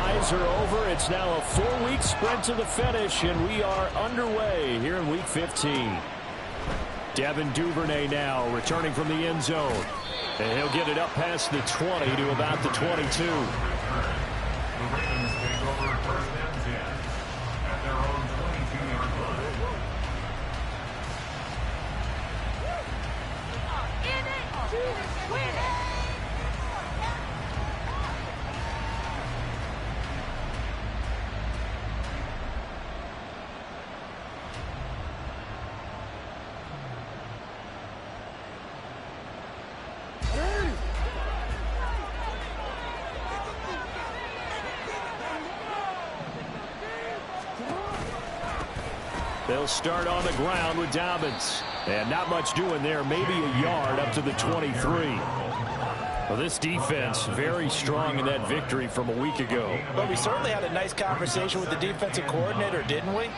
highs are over. It's now a 4-week sprint to the finish, and we are underway here in Week 15. Devin Duvernay now returning from the end zone. And he'll get it up past the 20 to about the 22. They'll start on the ground with Dobbins. And not much doing there. Maybe a yard up to the 23. Well, this defense very strong in that victory from a week ago. But we certainly had a nice conversation with the defensive coordinator, didn't we?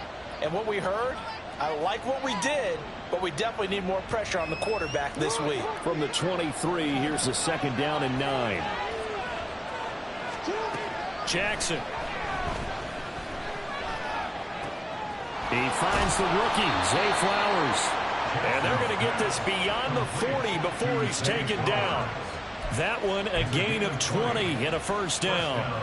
And what we heard, I like what we did, but we definitely need more pressure on the quarterback this week. From the 23, here's a 2nd down and 9. Jackson. He finds the rookie, Zay Flowers. And they're going to get this beyond the 40 before he's taken down. That one a gain of 20 and a 1st down.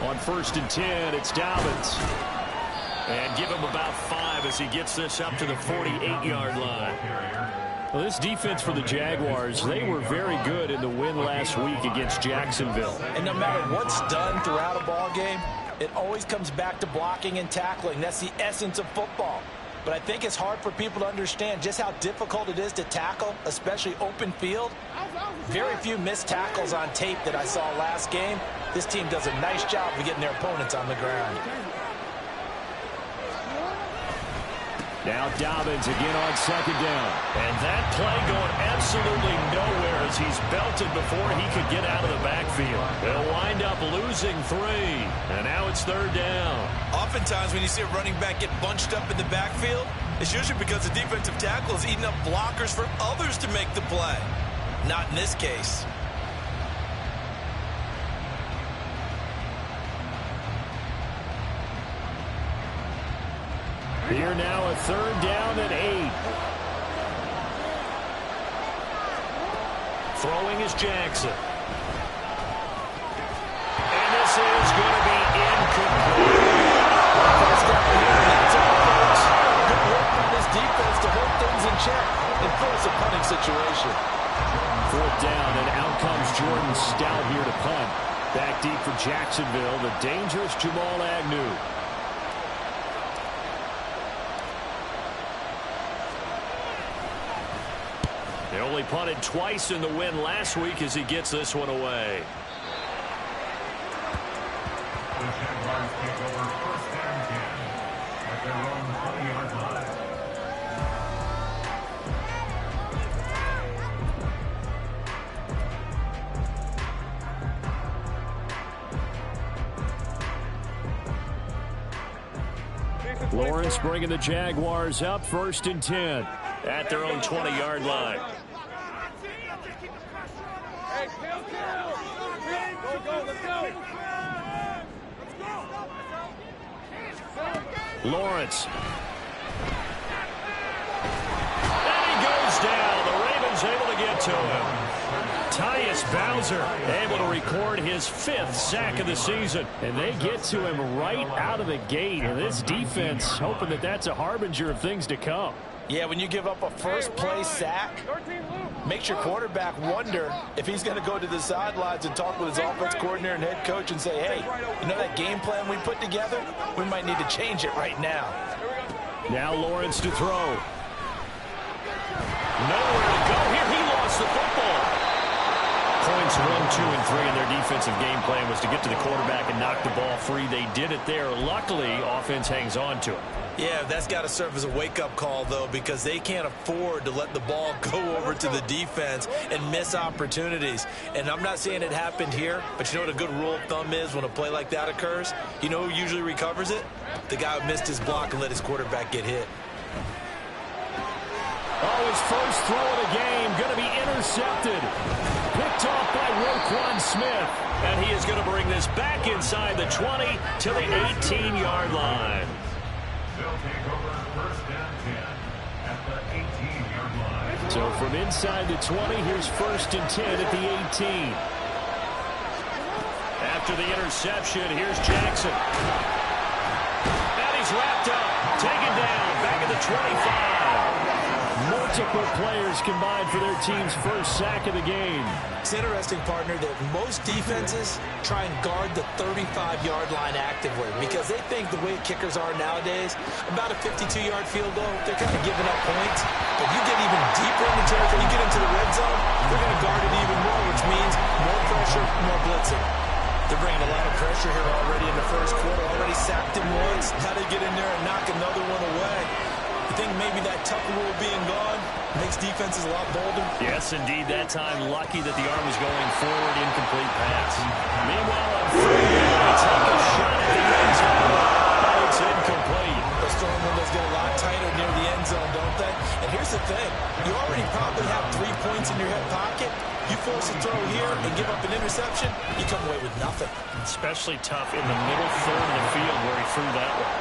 On 1st and 10, it's Dobbins. And give him about 5 as he gets this up to the 48-yard line. Well, this defense for the Jaguars, they were very good in the win last week against Jacksonville. And no matter what's done throughout a ball game, it always comes back to blocking and tackling. That's the essence of football. But I think it's hard for people to understand just how difficult it is to tackle, especially open field. Very few missed tackles on tape that I saw last game. This team does a nice job of getting their opponents on the ground. Now Dobbins again on 2nd down. And that play going absolutely nowhere as he's belted before he could get out of the backfield. They'll wind up losing 3. And now it's 3rd down. Oftentimes when you see a running back get bunched up in the backfield, it's usually because the defensive tackle is eating up blockers for others to make the play. Not in this case. Here now a 3rd down and 8. Throwing is Jackson. And this is going to be incomplete. First down here, and that's all, folks. Good work by this defense to hold things in check and force a punting situation. 4th down, and out comes Jordan Stout here to punt. Back deep for Jacksonville, the dangerous Jamal Agnew. They only punted twice in the win last week as he gets this one away. The Jaguars take over 1st and 10 at their own 20-yard line. Lawrence bringing the Jaguars up 1st and 10 at their own 20-yard line. Lawrence. And he goes down. The Ravens able to get to him. Tyus Bowser able to record his 5th sack of the season. And they get to him right out of the gate. And this defense hoping that that's a harbinger of things to come. Yeah, when you give up a first-place sack, makes your quarterback wonder if he's going to go to the sidelines and talk with his offense coordinator and head coach and say, hey, you know that game plan we put together? We might need to change it right now. Now Lawrence to throw. Nowhere to go here. He lost the football. points, 1, 2, and 3, and their defensive game plan was to get to the quarterback and knock the ball free. They did it there. Luckily, offense hangs on to it. Yeah, that's got to serve as a wake-up call, though, because they can't afford to let the ball go over to the defense and miss opportunities. And I'm not saying it happened here, but you know what a good rule of thumb is when a play like that occurs? You know who usually recovers it? The guy who missed his block and let his quarterback get hit. Oh, his first throw of the game going to be intercepted. Picked off by Roquan Smith. And he is going to bring this back inside the 20 to the 18-yard line. They'll take over first and 10 at the 18-yard line. So from inside the 20, here's first and 10 at the 18. After the interception, here's Jackson. And he's wrapped up, taken down, back at the 25. Multiple players combined for their team's first sack of the game. It's interesting, partner, that most defenses try and guard the 35-yard line actively because they think the way kickers are nowadays, about a 52-yard field goal, they're kind of giving up points. But you get even deeper in the territory, you get into the red zone, they're going to guard it even more, which means more pressure, more blitzing. They're bringing a lot of pressure here already in the first quarter, already sacked him once. How they get in there and knock another one away? I think maybe that tuck rule being gone makes defenses a lot bolder. Yes, indeed. That time, lucky that the arm was going forward, incomplete pass. Meanwhile, on third down, they take a shot at the end zone. It's incomplete. Those throwing windows get a lot tighter near the end zone, don't they? And here's the thing. You already probably have 3 points in your hip pocket. You force a throw here and give up an interception, you come away with nothing. Especially tough in the middle third of the field where he threw that one.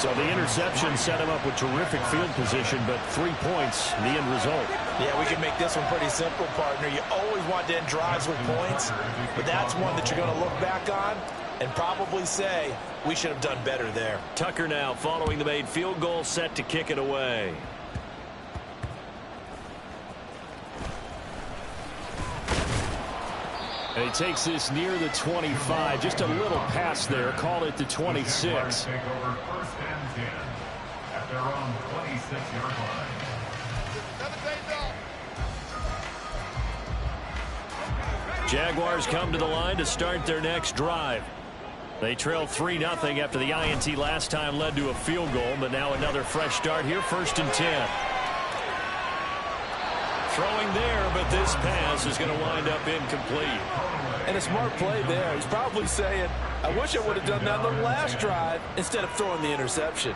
So the interception set him up with terrific field position, but 3 points, the end result. Yeah, we can make this one pretty simple, partner. You always want to end drives with points, but that's one that you're going to look back on and probably say, we should have done better there. Tucker now following the made field goal, set to kick it away. And he takes this near the 25, just a little pass there, called it the 26. Take over first and 10 at their own 26-yard line. Jaguars come to the line to start their next drive. They trail 3-0 after the INT last time led to a field goal, but now another fresh start here, first and 10. Throwing there, but this pass is going to wind up incomplete. And a smart play there. He's probably saying, I wish I would have done that on the last drive instead of throwing the interception.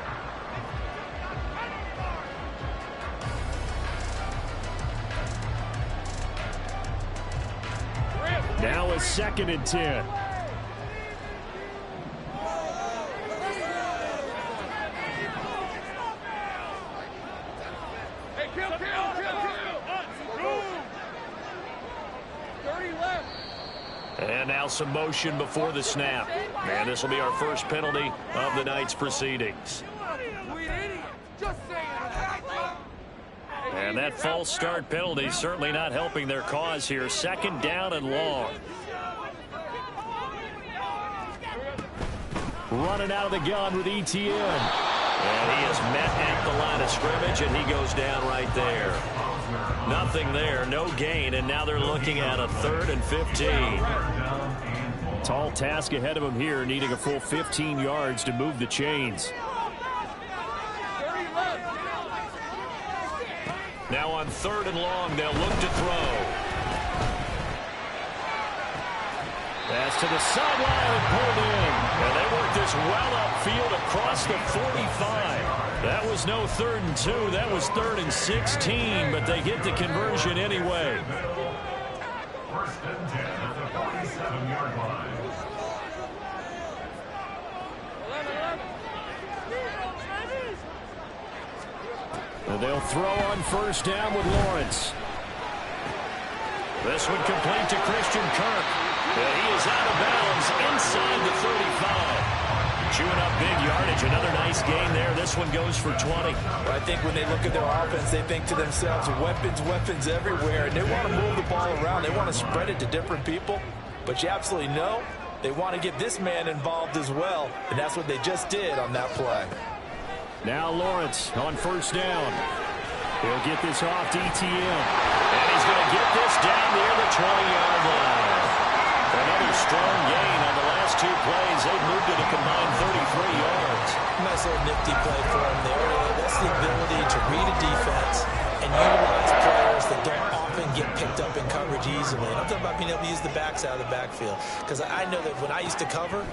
Now a second and 10. And now some motion before the snap. And this will be our first penalty of the night's proceedings. And that false start penalty certainly not helping their cause here. Second down and long. Running out of the gun with ETN. And he is met at the line of scrimmage, and he goes down right there. Nothing there, no gain, and now they're looking at a 3rd and 15. Tall task ahead of him here, needing a full 15 yards to move the chains. Now on 3rd and long, they'll look to throw. Pass to the sideline and pulled in. And they work this well upfield across the 45. That was no 3rd and 2. That was 3rd and 16, but they get the conversion anyway. First and 10 at the 47-yard line. And they'll throw on first down with Lawrence. This one complete to Christian Kirk. And he is out of bounds inside the 35. Chewing up big yardage. Another nice gain there. This one goes for 20. I think when they look at their offense, they think to themselves, weapons everywhere. And they want to move the ball around. They want to spread it to different people. But you absolutely know they want to get this man involved as well. And that's what they just did on that play. Now Lawrence on first down. He'll get this off to ETN. And he's going to get this down near the 20-yard line. Another strong gain on the last two plays. They've moved it a combined 33 yards. Nice little nifty play for him there. That's the ability to read a defense and utilize players that don't often get picked up in coverage easily. And I'm talking about being able to use the backs out of the backfield. Because I know that when I used to cover,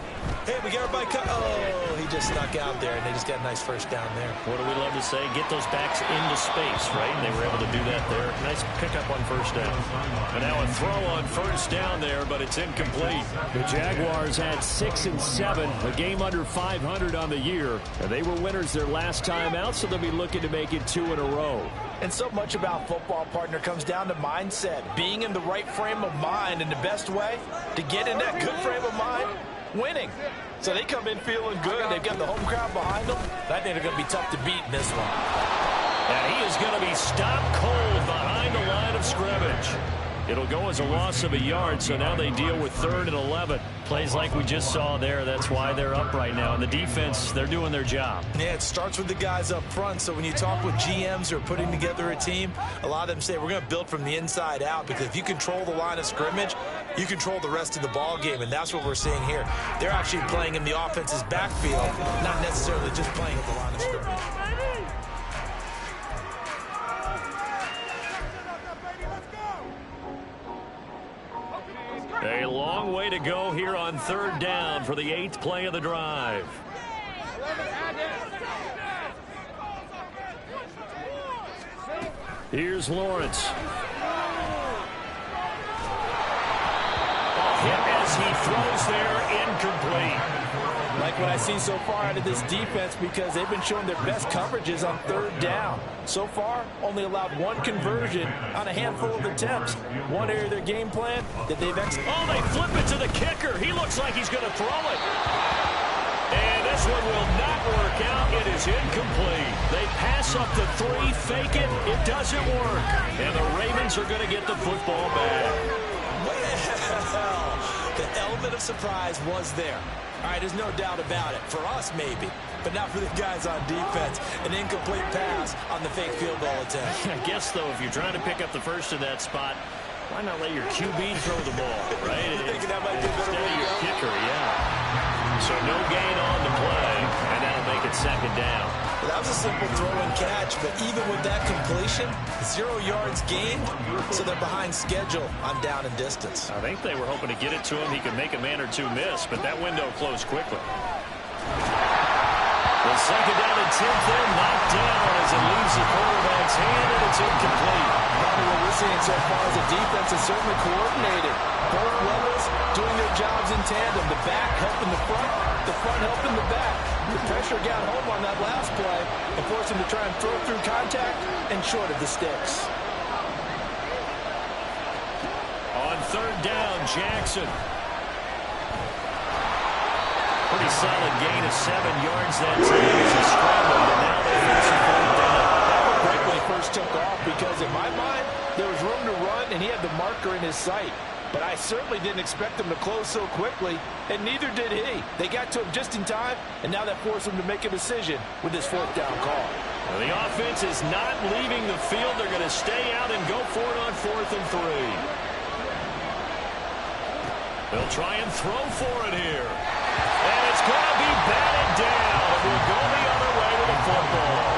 hey, we got everybody cut. Oh, he just snuck out there, and they just got a nice first down there. What do we love to say? Get those backs into space, right? And they were able to do that there. Nice pickup on first down. And now a throw on first down there, but it's incomplete. The Jaguars had 6 and 7, a game under 500 on the year. And they were winners their last time out, so they'll be looking to make it 2 in a row. And so much about football, partner, comes down to mindset. Being in the right frame of mind, and the best way to get in that good frame of mind, winning. So they come in feeling good. They've got the home crowd behind them. I think they're going to be tough to beat in this one. And he is going to be stopped cold behind the line of scrimmage. It'll go as a loss of a yard, so now they deal with 3rd and 11. Plays like we just saw there. That's why they're up right now. And the defense, they're doing their job. Yeah, it starts with the guys up front. So when you talk with GMs who are putting together a team, a lot of them say we're going to build from the inside out, because if you control the line of scrimmage, you control the rest of the ball game, and that's what we're seeing here. They're actually playing in the offense's backfield, not necessarily just playing at the line of scrimmage. A long way to go here on 3rd down for the 8th play of the drive. Here's Lawrence. Hit as he throws there, incomplete. Like what I see so far out of this defense, because they've been showing their best coverages on 3rd down. So far, only allowed 1 conversion on a handful of attempts. One area of their game plan that they've executed. Oh, they flip it to the kicker. He looks like he's going to throw it. And this one will not work out. It is incomplete. They pass up to 3, fake it. It doesn't work. And the Ravens are going to get the football back. Well, the element of surprise was there. All right, there's no doubt about it. For us, maybe, but not for the guys on defense. An incomplete pass on the fake field goal attempt. I guess, though, if you're trying to pick up the first in that spot, why not let your QB throw the ball, right? You're thinking that might be a better way to your go? kicker, yeah. So no gain on the play, and that'll make it 2nd down. Well, that was a simple throw and catch, but even with that completion, 0 yards gained, so they're behind schedule on down and distance. I think they were hoping to get it to him. He could make a man or two miss, but that window closed quickly. The 2nd down and 10th there, knocked down as it leaves the quarterback's hand, and it's incomplete. Probably what we're seeing so far is the defense is certainly coordinated. Both levels doing their jobs in tandem. The back helping the front helping the back. The pressure got home on that last play and forced him to try and throw through contact and short of the sticks. On 3rd down, Jackson. Pretty solid gain of 7 yards that time as he scrambled, and now they force a 4th down. That was great when he first took off, because in my mind, there was room to run, and he had the marker in his sight. But I certainly didn't expect him to close so quickly, and neither did he. They got to him just in time, and now that forced him to make a decision with his 4th down call. Well, the offense is not leaving the field. They're going to stay out and go for it on 4th and 3. They'll try and throw for it here. And it's going to be batted down. It will go the other way with the football.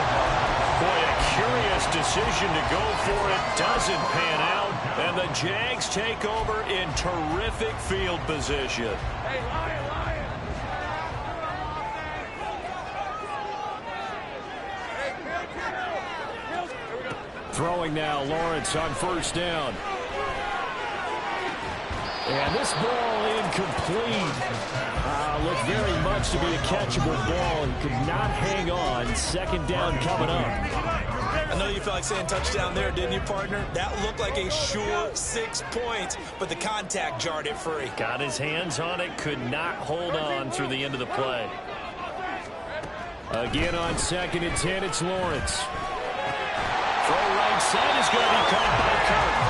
Boy, a curious decision to go for it. Doesn't pan out. And the Jags take over in terrific field position. Hey, Lion, Lion. Throwing now, Lawrence on 1st down. And this ball incomplete. Looked very much to be a catchable ball and could not hang on. 2nd down coming up. I know you felt like saying touchdown there, didn't you, partner? That looked like a sure 6 points, but the contact jarred it free. Got his hands on it, could not hold on through the end of the play. Again on 2nd and 10, it's Lawrence. Throw right side is going to be caught by Kirk.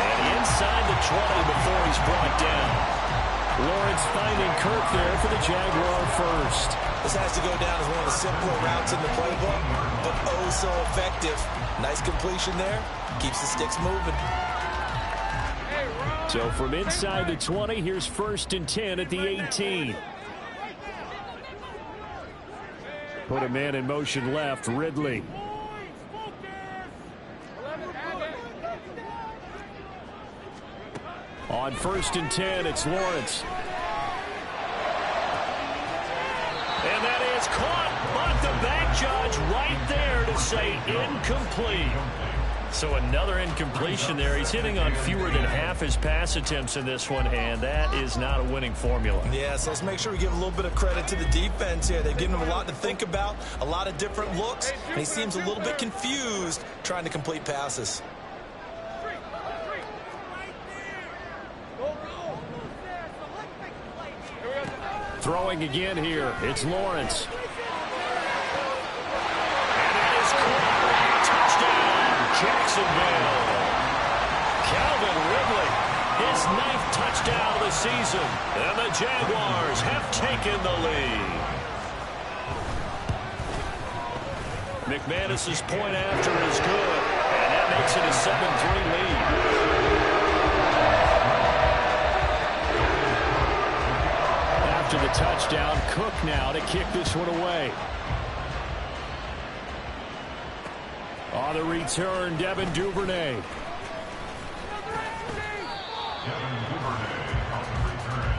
And inside the 20 before he's brought down. Lawrence finding Kirk there for the Jaguar first. This has to go down as one of the simpler routes in the playbook, but oh so effective. Nice completion there. Keeps the sticks moving. So from inside the 20, here's 1st and 10 at the 18. Put a man in motion left, Ridley. On 1st and 10, it's Lawrence. And that is caught, but the back judge right there to say incomplete. So another incompletion there. He's hitting on fewer than half his pass attempts in this one, and that is not a winning formula. Yeah, so let's make sure we give a little bit of credit to the defense here. They've given him a lot to think about, a lot of different looks, and he seems a little bit confused trying to complete passes. Throwing again here, it's Lawrence. And that is caught. Touchdown, Jacksonville. Calvin Ridley, his 9th touchdown of the season. And the Jaguars have taken the lead. McManus's point after is good, and that makes it a 7-3 lead. After the touchdown, Cook now to kick this one away. On the return, Devin Duvernay. Devin Duvernay on the return.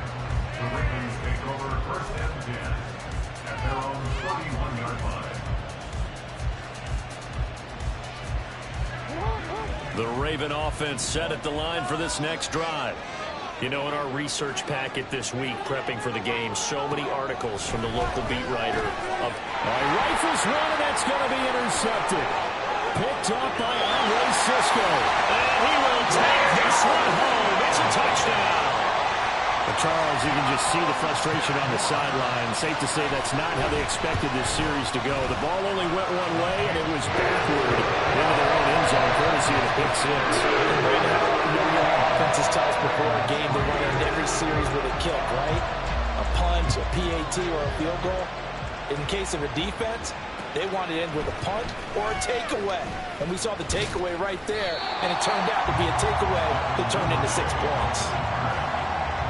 The Ravens take over 1st and 10 at their own 41-yard line. The Raven offense set at the line for this next drive. You know, in our research packet this week, prepping for the game, so many articles from the local beat writer of rifles one, and that's going to be intercepted. Picked up by Andre Cisco. And he will take this one home. It's a touchdown. But Charles, you can just see the frustration on the sideline. Safe to say that's not how they expected this series to go. The ball only went one way, and it was backward into their own end zone, courtesy of the pick six. Offenses tell us before a game they want to end every series with a kick, right? A punt, a PAT, or a field goal. In case of a defense, they want to end with a punt or a takeaway. And we saw the takeaway right there, and it turned out to be a takeaway that turned into 6 points. The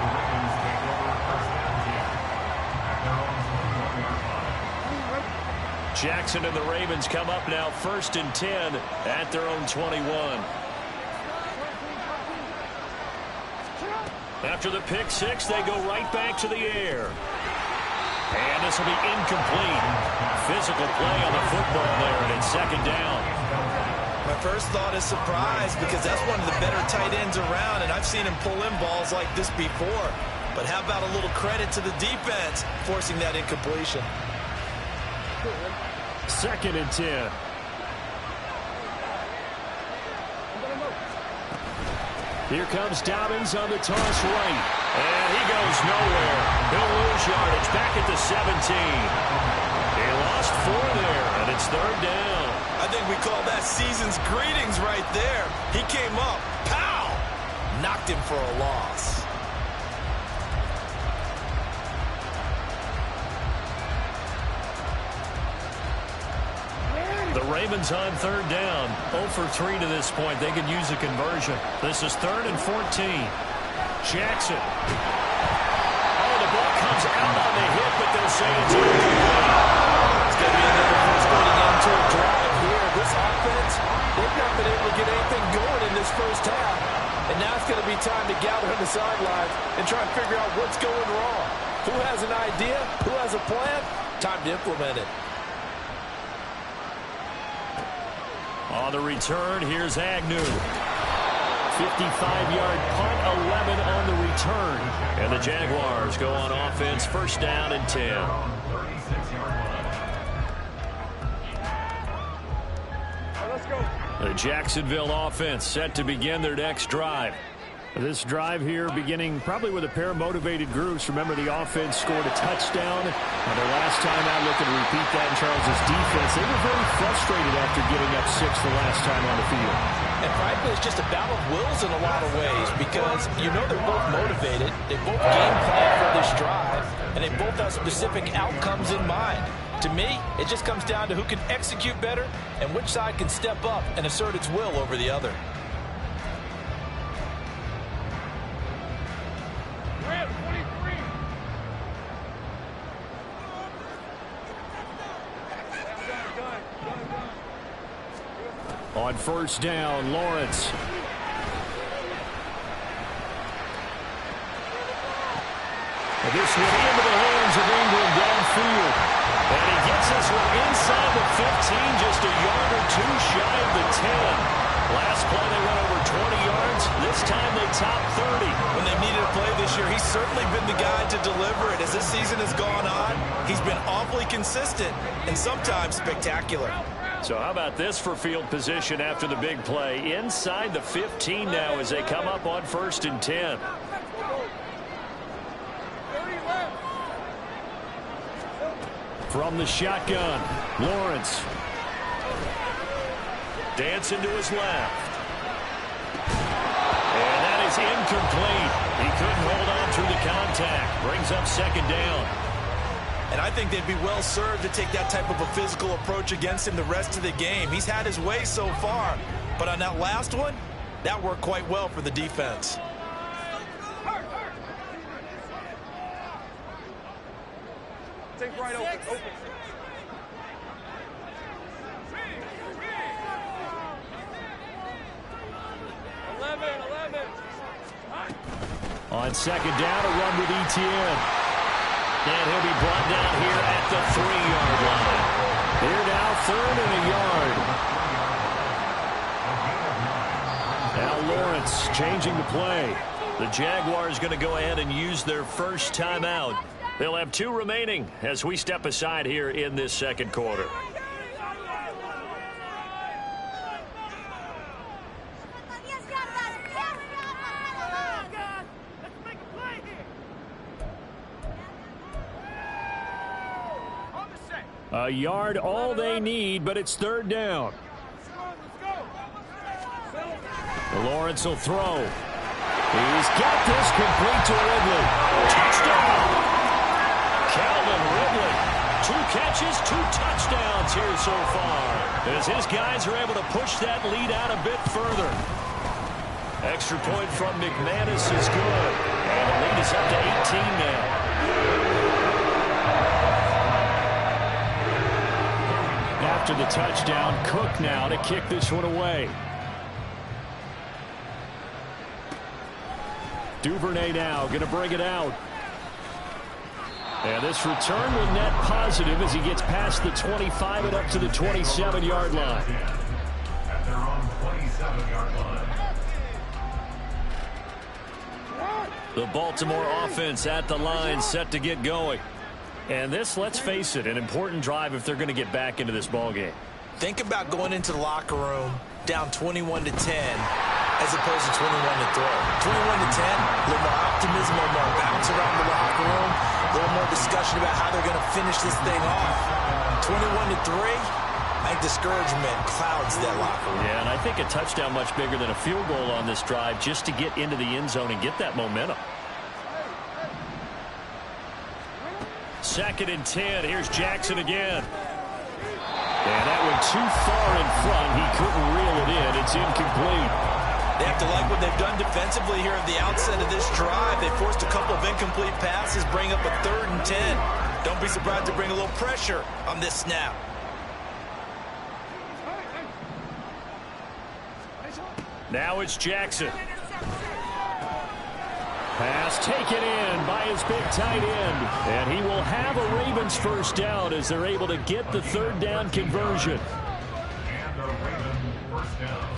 Ravens take over 1st and 10 at their own 21-yard line. Jackson and the Ravens come up now 1st and 10 at their own 21. After the pick six, they go right back to the air. And this will be incomplete. Physical play on the football there, and it's 2nd down. My first thought is surprise, because that's one of the better tight ends around, and I've seen him pull in balls like this before. But how about a little credit to the defense forcing that incompletion? 2nd and 10. Here comes Dobbins on the toss right. And he goes nowhere. He'll lose yardage back at the 17. He lost 4 there, and it's 3rd down. I think we call that season's greetings right there. He came up, pow! Knocked him for a loss. The Ravens on 3rd down. 0 for 3 to this point. They could use a conversion. This is 3rd and 14. Jackson. Oh, the ball comes out on the hit, but they'll say it's incomplete. It's going to be another frustrating end to a drive here. This offense, they've not been able to get anything going in this first half. And now it's going to be time to gather on the sidelines and try and figure out what's going wrong. Who has an idea? Who has a plan? Time to implement it. On the return, here's Agnew. 55-yard punt, 11 on the return. And the Jaguars go on offense, 1st down and 10. Let's go. The Jacksonville offense set to begin their next drive. This drive here beginning probably with a pair of motivated groups. Remember, the offense scored a touchdown. And their last time out, looking to repeat that in Charles' defense. They were very frustrated after giving up 6 the last time on the field. And frankly, it's just a battle of wills in a lot of ways because you know they're both motivated. They both game plan for this drive, and they both have specific outcomes in mind. To me, it just comes down to who can execute better and which side can step up and assert its will over the other. On first down, Lawrence. And this one into the hands of Ingram downfield. And he gets this one inside the 15, just a yard or two shy of the 10. Last play they went over 20 yards. This time they top 30. When they needed a play this year, he's certainly been the guy to deliver it. As this season has gone on, he's been awfully consistent and sometimes spectacular. So how about this for field position after the big play? Inside the 15 now as they come up on 1st and 10. From the shotgun, Lawrence. Dancing to his left. And that is incomplete. He couldn't hold on through the contact. Brings up 2nd down. And I think they'd be well served to take that type of a physical approach against him the rest of the game. He's had his way so far, but on that last one, that worked quite well for the defense. Take right open. On 2nd down, a run with Etienne. And he'll be brought down here at the 3-yard line. Here now, 3rd and a yard. Now Lawrence changing the play. The Jaguars going to go ahead and use their first timeout. They'll have 2 remaining as we step aside here in this 2nd quarter. A yard all they need, but it's 3rd down. Lawrence will throw. He's got this complete to Ridley. Touchdown! Calvin Ridley. 2 catches, 2 touchdowns here so far. As his guys are able to push that lead out a bit further. Extra point from McManus is good. And the lead is up to 18 now. After the touchdown, Cook now to kick this one away. Duvernay now going to bring it out. And this return will net positive as he gets past the 25 and up to the 27-yard line. At their own 27-yard line. The Baltimore offense at the line, set to get going. And this, let's face it, an important drive if they're going to get back into this ballgame. Think about going into the locker room down 21-10 as opposed to 21-3. 21-10, a little more optimism, a little more bounce around the locker room, a little more discussion about how they're going to finish this thing off. 21-3, I think discouragement clouds that locker room. Yeah, and I think a touchdown much bigger than a field goal on this drive just to get into the end zone and get that momentum. 2nd and 10. Here's Jackson again. And that went too far in front. He couldn't reel it in. It's incomplete. They have to like what they've done defensively here at the outset of this drive. They forced a couple of incomplete passes, bring up a 3rd and 10. Don't be surprised to bring a little pressure on this snap. Now it's Jackson. Pass taken in by his big tight end. And he will have a Ravens first down as they're able to get the 3rd down conversion. And a Raven first down.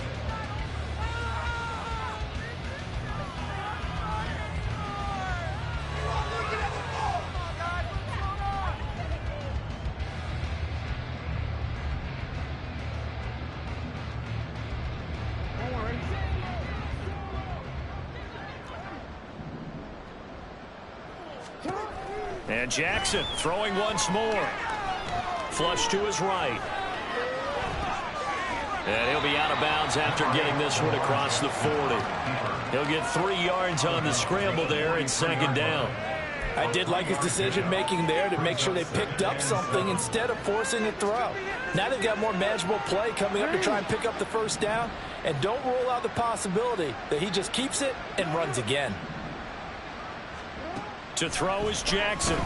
And Jackson throwing once more. Flush to his right. And he'll be out of bounds after getting this one across the 40. He'll get 3 yards on the scramble there and second down. I did like his decision-making there to make sure they picked up something instead of forcing a throw. Now they've got more manageable play coming up to try and pick up the first down. And don't rule out the possibility that he just keeps it and runs again. To throw is Jackson.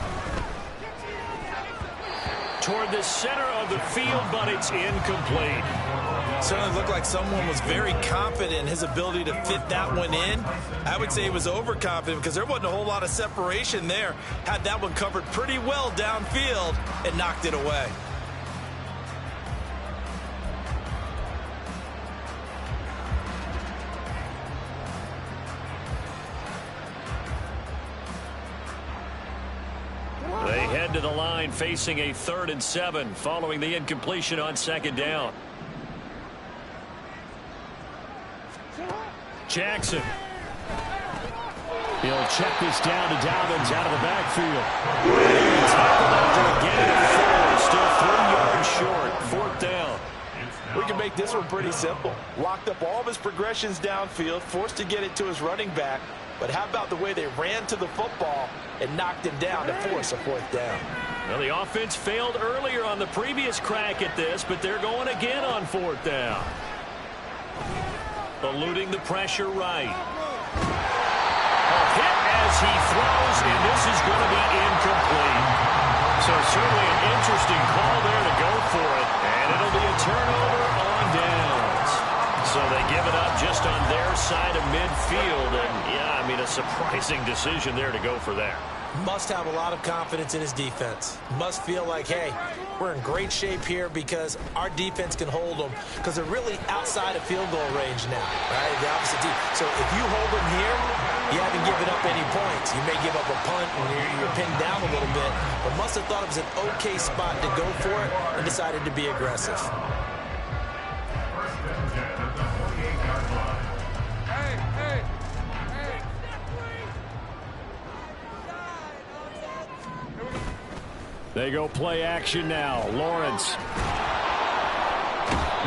Toward the center of the field, but it's incomplete. Certainly looked like someone was very confident in his ability to fit that one in. I would say he was overconfident because there wasn't a whole lot of separation there. Had that one covered pretty well downfield and knocked it away. They head to the line facing a 3rd and 7 following the incompletion on second down. Jackson. He'll check this down to Dobbins out of the backfield. Tackled after a gain of 4. Still 3 yards short. 4th down. We can make this one pretty simple. Locked up all of his progressions downfield, forced to get it to his running back. But how about the way they ran to the football and knocked him down to force a 4th down? Well, the offense failed earlier on the previous crack at this, but they're going again on 4th down. Eluding the pressure right. A hit as he throws, and this is going to be incomplete. So certainly an interesting call there to go for it, and it'll be a turnover on downs. So they give it up just on their side of midfield, and yeah, I mean a surprising decision there to go for that. Must have a lot of confidence in his defense. Must feel like, hey, we're in great shape here because our defense can hold them because they're really outside of field goal range now, right? The opposite team. So if you hold them here, you haven't given up any points. You may give up a punt and you're pinned down a little bit, but must have thought it was an okay spot to go for it and decided to be aggressive. They go play action now. Lawrence.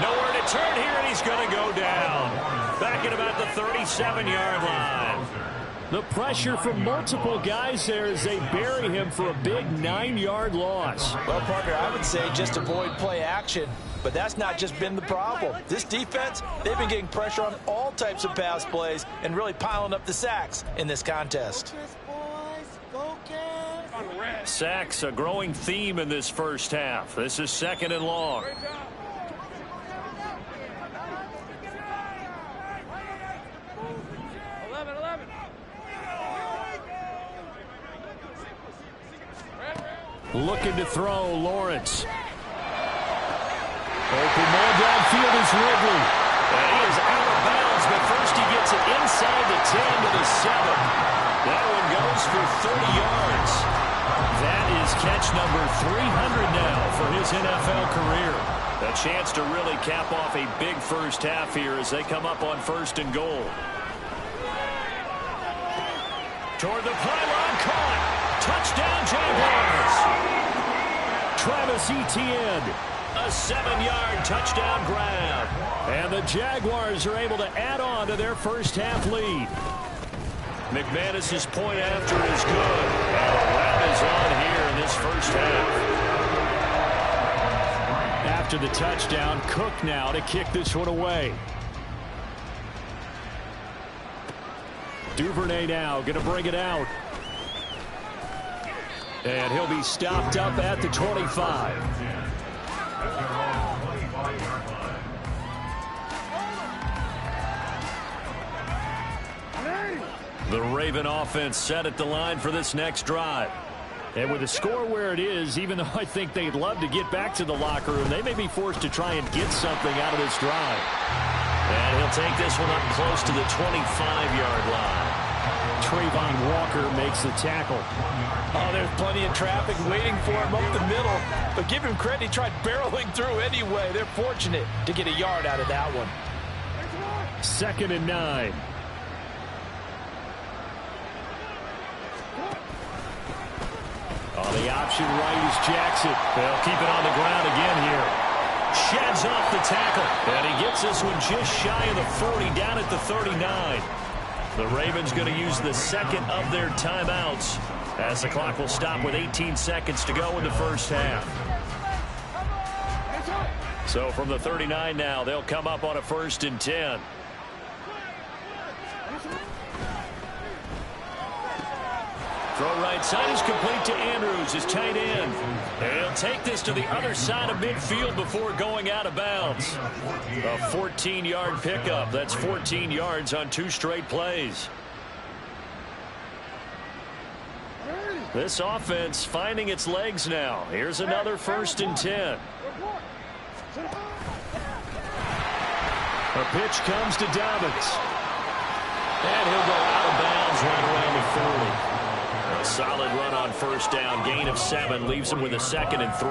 Nowhere to turn here, and he's going to go down. Back at about the 37-yard line. The pressure from multiple guys there as they bury him for a big 9-yard loss. Well, Parker, I would say just avoid play action, but that's not just been the problem. This defense, they've been getting pressure on all types of pass plays and really piling up the sacks in this contest. Sacks, a growing theme in this first half. This is 2nd and long. Looking to throw, Lawrence. Open ball downfield is Ridley. And he is out of bounds, but first he gets it inside the 10 to the 7. That one goes for 30 yards. That is catch number 300 now for his NFL career. A chance to really cap off a big first half here as they come up on 1st and goal. Toward the pylon, caught. Touchdown, Jaguars. Travis Etienne, a 7-yard touchdown grab. And the Jaguars are able to add on to their first half lead. McManus's point after is good. And a run is on here in this first half. After the touchdown, Cook now to kick this one away. Duvernay now going to bring it out. And he'll be stopped up at the 25. The Raven offense set at the line for this next drive. And with the score where it is, even though I think they'd love to get back to the locker room, they may be forced to try and get something out of this drive. And he'll take this one up close to the 25-yard line. Trayvon Walker makes the tackle. Oh, there's plenty of traffic waiting for him up the middle. But give him credit, he tried barreling through anyway. They're fortunate to get a yard out of that one. 2nd and 9. On the option right is Jackson. They'll keep it on the ground again here. Sheds off the tackle. And he gets this one just shy of the 40, down at the 39. The Ravens going to use the second of their timeouts as the clock will stop with 18 seconds to go in the first half. So from the 39 now, they'll come up on a 1st and 10. Throw right side is complete to Andrews, his tight end. And he'll take this to the other side of midfield before going out of bounds. A 14-yard pickup. That's 14 yards on 2 straight plays. This offense finding its legs now. Here's another 1st and 10. A pitch comes to Dobbins. And he'll go out of bounds right around the 40. A solid run on 1st down. Gain of 7 leaves him with a 2nd and 3.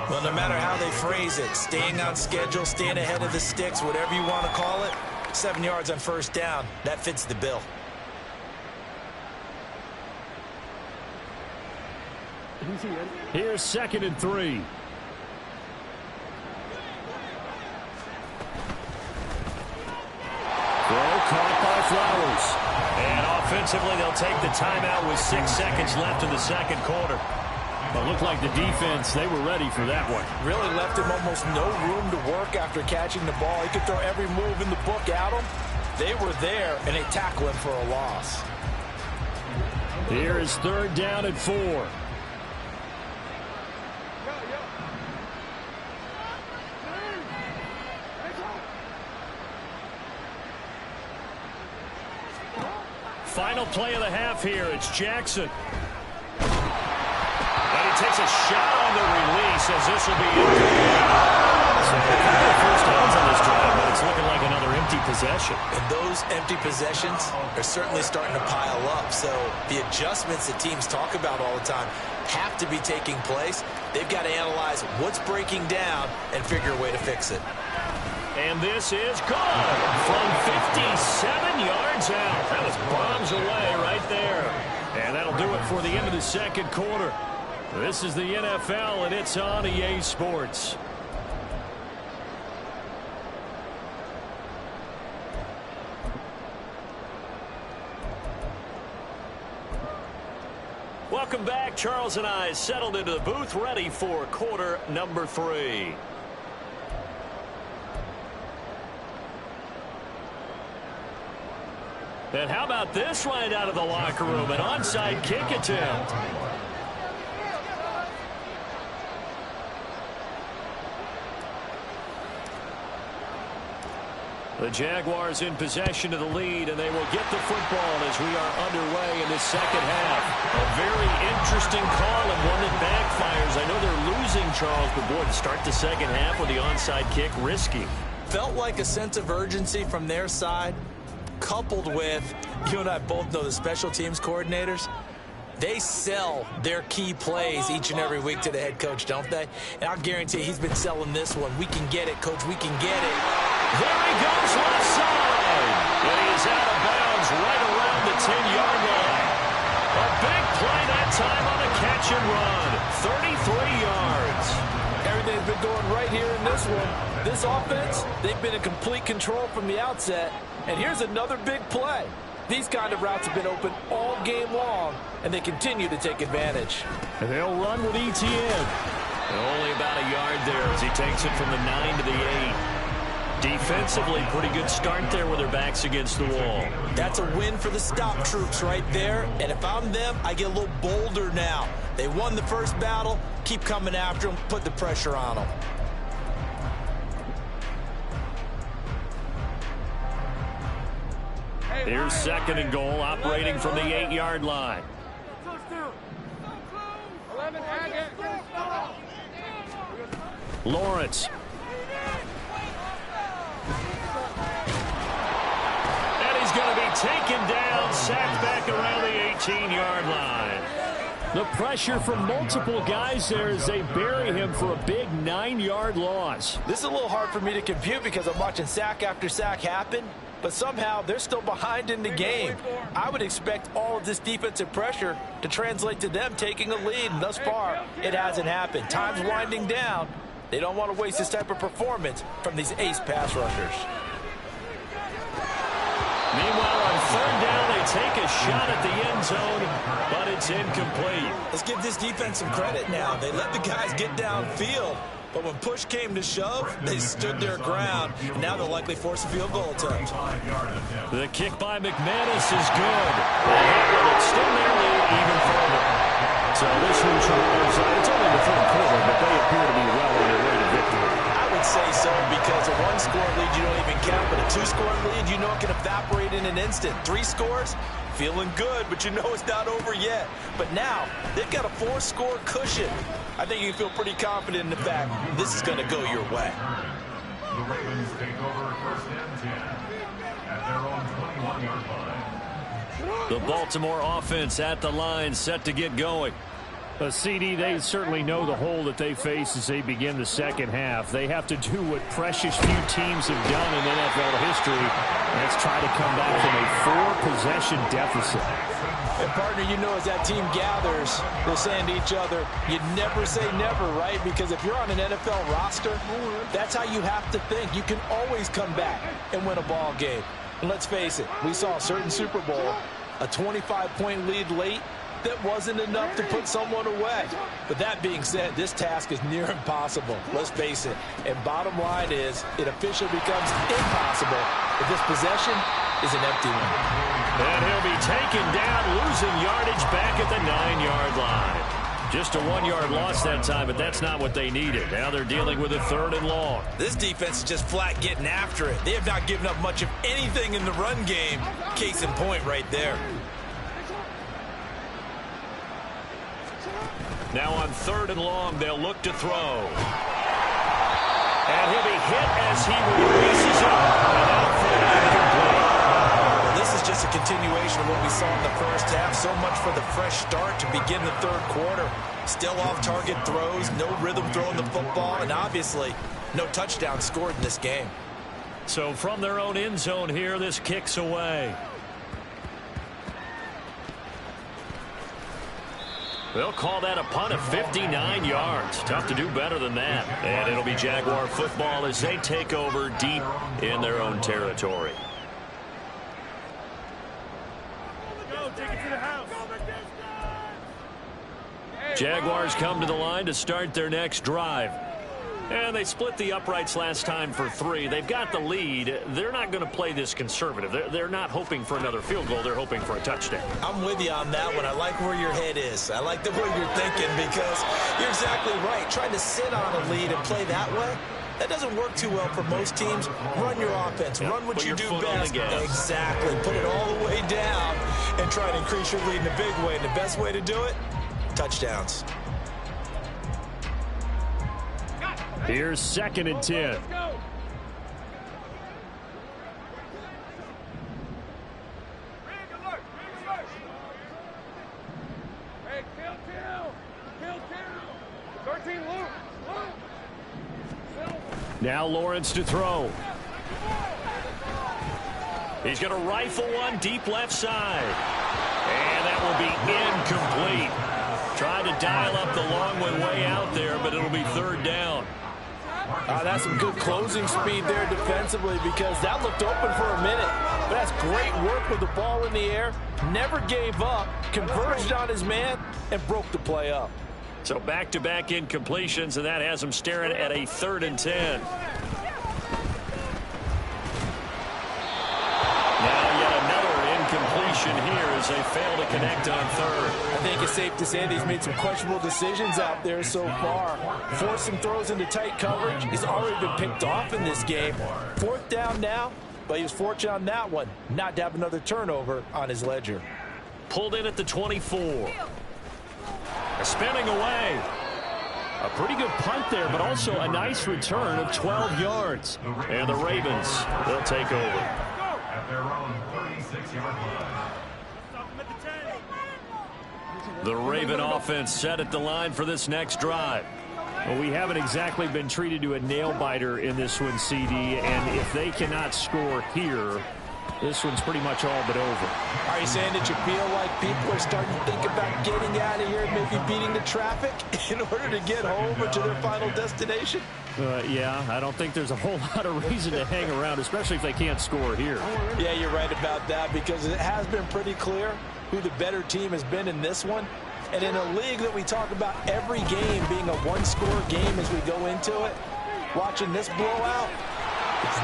Well, no matter how they phrase it, staying on schedule, staying ahead of the sticks, whatever you want to call it, 7 yards on 1st down, that fits the bill. Here's 2nd and 3. Throw caught by Flowers. And offensively, they'll take the timeout with 6 seconds left in the second quarter. It looked like the defense, they were ready for that one. Really left him almost no room to work after catching the ball. He could throw every move in the book at him. They were there, and they tackle him for a loss. Here is 3rd down and 4. Final play of the half here. It's Jackson. And he takes a shot on the release as this will be incomplete. So a couple of 1st downs on this drive, but it's looking like another empty possession. And those empty possessions are certainly starting to pile up. So the adjustments that teams talk about all the time have to be taking place. They've got to analyze what's breaking down and figure a way to fix it. And this is gone from 57 yards out. That was bombs away right there. And that'll do it for the end of the second quarter. This is the NFL, and it's on EA Sports. Welcome back. Charles and I settled into the booth, ready for quarter number 3. And how about this right out of the locker room? An onside kick attempt. The Jaguars in possession of the lead, and they will get the football as we are underway in this second half. A very interesting call and one that backfires. I know they're losing, Charles, but boy, to start the second half with the onside kick, risky. Felt like a sense of urgency from their side, coupled with, you and I both know the special teams coordinators, they sell their key plays each and every week to the head coach, don't they? And I'll guarantee he's been selling this one. We can get it, coach. We can get it. There he goes left side. And he is out of bounds right around the 10-yard line. A big play that time on a catch and run. 33 yards. Everything's been going right here in this one. This offense, they've been in complete control from the outset. And here's another big play. These kind of routes have been open all game long, and they continue to take advantage. And they'll run with ETN. And only about a yard there as he takes it from the 9 to the 8. Defensively, pretty good start there with their backs against the wall. That's a win for the stop troops right there. And if I'm them, I get a little bolder now. They won the first battle. Keep coming after them. Put the pressure on them. Here's 2nd and goal, operating from the 8-yard line. Lawrence. And he's going to be taken down, sacked back around the 18-yard line. The pressure from multiple guys there as they bury him for a big 9-yard loss. This is a little hard for me to compute because I'm watching sack after sack happen, but somehow they're still behind in the game. I would expect all of this defensive pressure to translate to them taking a lead, and thus far, it hasn't happened. Time's winding down. They don't want to waste this type of performance from these ace pass rushers. Meanwhile, on third down, they take a shot at the end zone, but it's incomplete. Let's give this defense some credit now. They let the guys get downfield, but when push came to shove, they stood their ground. And now they'll likely force a field goal attempt. The kick by McManus is good. And it's still nearly even further. So this one shows it's only the third quarter, but they appear to be well on their way to victory. I would say so because a one-score lead you don't even count, but a two-score lead you know it can evaporate in an instant. 3 scores, feeling good, but you know it's not over yet. But now they've got a 4-score cushion. I think you can feel pretty confident in the fact this is going to go your way. The Ravens take over first and 10 at their own 21-yard line. The Baltimore offense at the line, set to get going. CD, they certainly know the hole that they face as they begin the second half. They have to do what precious few teams have done in NFL history. That's try to come back from a 4-possession deficit. And partner, you know, as that team gathers, they're saying to each other, you never say never, right? Because if you're on an NFL roster, that's how you have to think. You can always come back and win a ball game. And let's face it, we saw a certain Super Bowl, a 25-point lead late, that wasn't enough to put someone away. But that being said, this task is near impossible. Let's face it. And bottom line is, it officially becomes impossible if this possession is an empty one. And he'll be taken down, losing yardage back at the 9-yard line. Just a 1-yard loss that time, but that's not what they needed. Now they're dealing with a 3rd and long. This defense is just flat getting after it. They have not given up much of anything in the run game. Case in point right there. Now on 3rd and long, they'll look to throw. And he'll be hit as he releases it. This is just a continuation of what we saw in the first half. So much for the fresh start to begin the 3rd quarter. Still off-target throws, no rhythm throwing the football, and obviously no touchdown scored in this game. So from their own end zone here, this kicks away. They'll call that a punt of 59 yards. Tough to do better than that. And it'll be Jaguar football as they take over deep in their own territory. Jaguars come to the line to start their next drive. And they split the uprights last time for 3. They've got the lead. They're not going to play this conservative. They're not hoping for another field goal. They're hoping for a touchdown. I'm with you on that one. I like where your head is. I like the way you're thinking because you're exactly right. Trying to sit on a lead and play that way, that doesn't work too well for most teams. Run your offense. Run what you do best. Exactly. Put it all the way down and try to increase your lead in a big way. And the best way to do it, touchdowns. Here's 2nd and 10. Now Lawrence to throw. He's going to rifle one deep left side. And that will be incomplete. Tried to dial up the long one way out there, but it'll be 3rd down. That's some good closing speed there defensively because that looked open for a minute. But that's great work with the ball in the air. Never gave up, converged on his man, and broke the play up. So back-to-back incompletions, and that has him staring at a 3rd and 10. Now yet another incompletion here as they fail to connect on 3rd. I think it's safe to say that he's made some questionable decisions out there so far. Forced some throws into tight coverage. He's already been picked off in this game. 4th down now, but he was fortunate on that one not to have another turnover on his ledger. Pulled in at the 24. Spinning away. A pretty good punt there, but also a nice return of 12 yards. And the Ravens, they'll take over. At their own 36-yard line. The Raven offense set at the line for this next drive. Well, we haven't exactly been treated to a nail-biter in this one, CD, and if they cannot score here, this one's pretty much all but over. Are you saying that you feel like people are starting to think about getting out of here and maybe beating the traffic in order to get home or to their final destination? Yeah, I don't think there's a whole lot of reason to hang around, especially if they can't score here. Yeah, you're right about that, because it has been pretty clear who the better team has been in this one. And in a league that we talk about every game being a one-score game as we go into it, watching this blowout,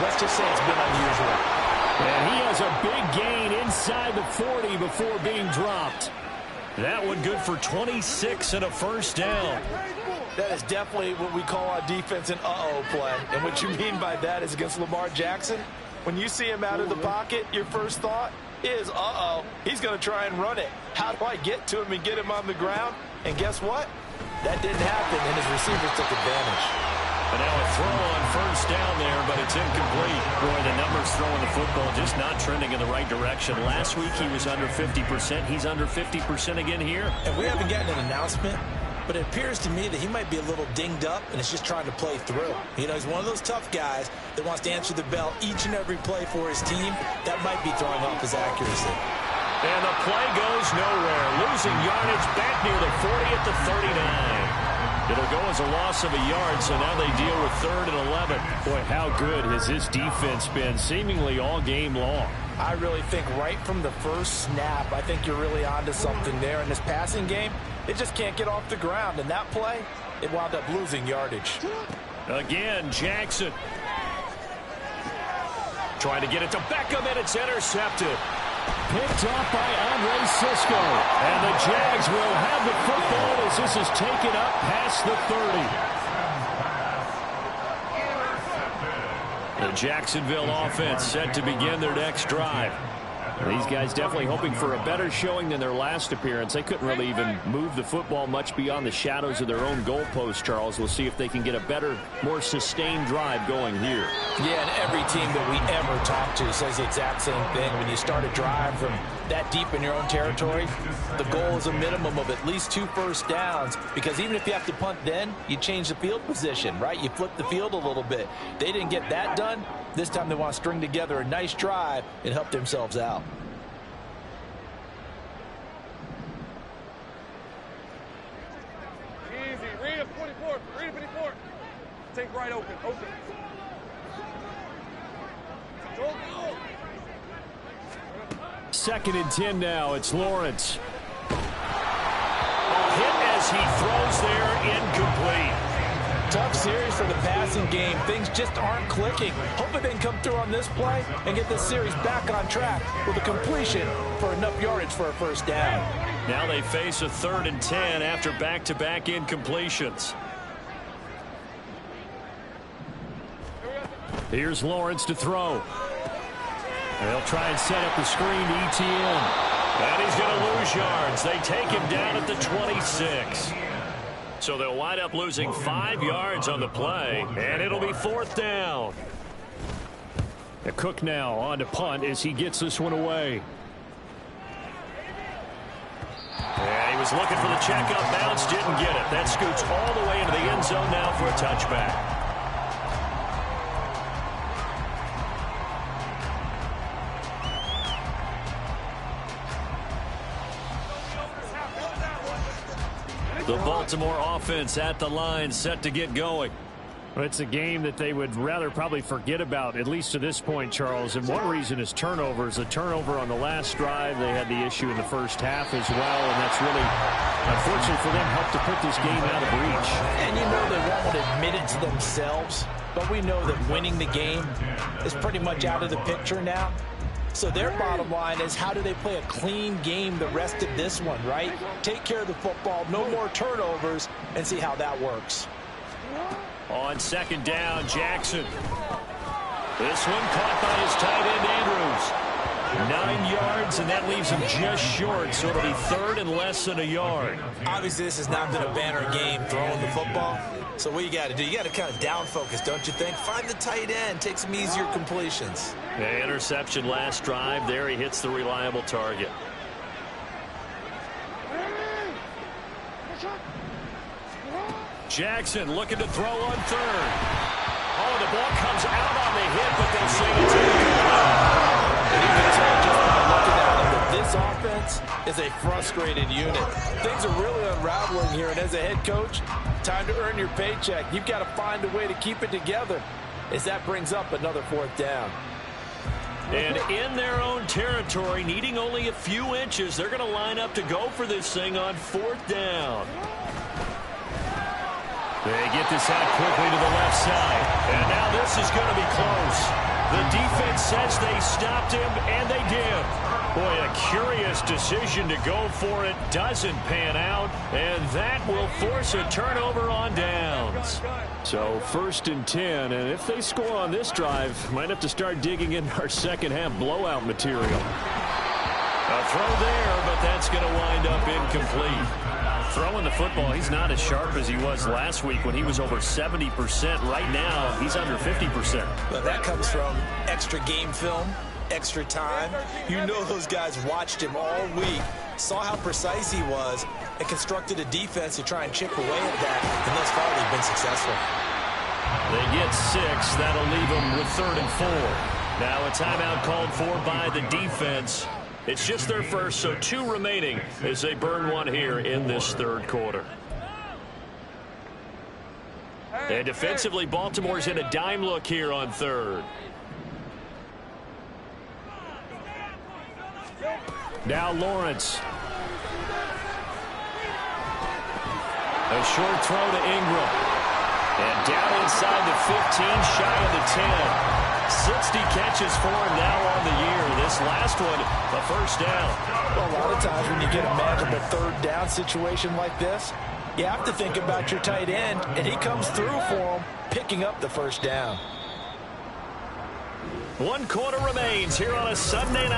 let's just say it's been unusual. And he has a big gain inside the 40 before being dropped. That one good for 26 and a first down. That is definitely what we call on defense an uh-oh play. And what you mean by that is against Lamar Jackson, when you see him out of the pocket, your first thought is, uh-oh, he's going to try and run it. How do I get to him and get him on the ground? And guess what? That didn't happen, and his receivers took advantage. And now a throw on first down there, but it's incomplete. Boy, the numbers throwing the football just not trending in the right direction. Last week he was under 50%. He's under 50% again here. And we haven't gotten an announcement, but it appears to me that he might be a little dinged up and is just trying to play through. You know, he's one of those tough guys that wants to answer the bell each and every play for his team. That might be throwing off his accuracy. And the play goes nowhere. Losing yardage back near the 40 at the 39. It'll go as a loss of a yard, so now they deal with 3rd and 11. Boy, how good has this defense been seemingly all game long? I really think right from the first snap, I think you're really onto something there in this passing game. It just can't get off the ground, and that play, it wound up losing yardage. Again, Jackson. Trying to get it to Beckham, and it's intercepted. Picked off by Andre Cisco. And the Jags will have the football as this is taken up past the 30. The Jacksonville offense set to begin their next drive. These guys definitely hoping for a better showing than their last appearance. They couldn't really even move the football much beyond the shadows of their own goalpost, Charles. We'll see if they can get a better, more sustained drive going here. Yeah, and every team that we ever talk to says the exact same thing. When you start a drive from that deep in your own territory, the goal is a minimum of at least 2 first downs, because even if you have to punt then, you change the field position, right? You flip the field a little bit. They didn't get that done. This time they want to string together a nice drive and help themselves out. Easy. Read him, 24. Read him, 24. Take right open. Open. Go. 2nd and 10 now. It's Lawrence. A hit as he throws there, incomplete. Tough series for the passing game. Things just aren't clicking. Hoping they can come through on this play and get this series back on track with a completion for enough yardage for a first down. Now they face a 3rd and 10 after back-to-back incompletions. Here's Lawrence to throw. They'll try and set up the screen to ETN. And he's going to lose yards. They take him down at the 26. So they'll wind up losing 5 yards on the play, and it'll be 4th down. The Cook now on to punt as he gets this one away. Yeah, he was looking for the checkup bounce, didn't get it. That scoots all the way into the end zone now for a touchback. The Baltimore offense at the line, set to get going. Well, it's a game that they would rather probably forget about, at least to this point, Charles. And one reason is turnovers. A turnover on the last drive. They had the issue in the first half as well, and that's really, unfortunately for them, helped to put this game out of reach. And you know they won't admit it to themselves, but we know that winning the game is pretty much out of the picture now. So their bottom line is, how do they play a clean game the rest of this one, right? Take care of the football, no more turnovers, and see how that works. On 2nd down, Jackson. This one caught by his tight end, Andrews. 9 yards, and that leaves him just short, so it'll be 3rd and less than a yard. Obviously, this has not been a banner game throwing the football. So what you got to do, you got to kind of down focus, don't you think? Find the tight end, take some easier completions. The interception last drive. There he hits the reliable target. Jackson looking to throw on third. Oh, the ball comes out on the hit, but they'll say it's incomplete. And you can tell just by looking at him that this offense is a frustrated unit. Things are really unraveling here, and as a head coach, time to earn your paycheck. You've got to find a way to keep it together as that brings up another fourth down. And in their own territory, needing only a few inches, they're going to line up to go for this thing on fourth down. They get this out quickly to the left side. And now this is going to be close. The defense says they stopped him, and they did. Boy, a curious decision to go for it. Doesn't pan out, and that will force a turnover on downs. So 1st and 10, and if they score on this drive, might have to start digging in our second half blowout material. A throw there, but that's going to wind up incomplete. Throwing the football, he's not as sharp as he was last week when he was over 70%. Right now, he's under 50%. But that comes from extra game film, extra time. You know those guys watched him all week, saw how precise he was, and constructed a defense to try and chip away at that, and thus far they've been successful. They get 6. That'll leave them with 3rd and 4. Now a timeout called for by the defense. It's just their first, so 2 remaining as they burn one here in this 3rd quarter. And defensively, Baltimore's in a dime look here on 3rd. Now Lawrence. A short throw to Ingram. And down inside the 15, shy of the 10. 60 catches for him now on the year. This last one, a first down. Well, a lot of times when you get a manageable 3rd down situation like this, you have to think about your tight end, and he comes through for him, picking up the first down. 1 quarter remains here on a Sunday night.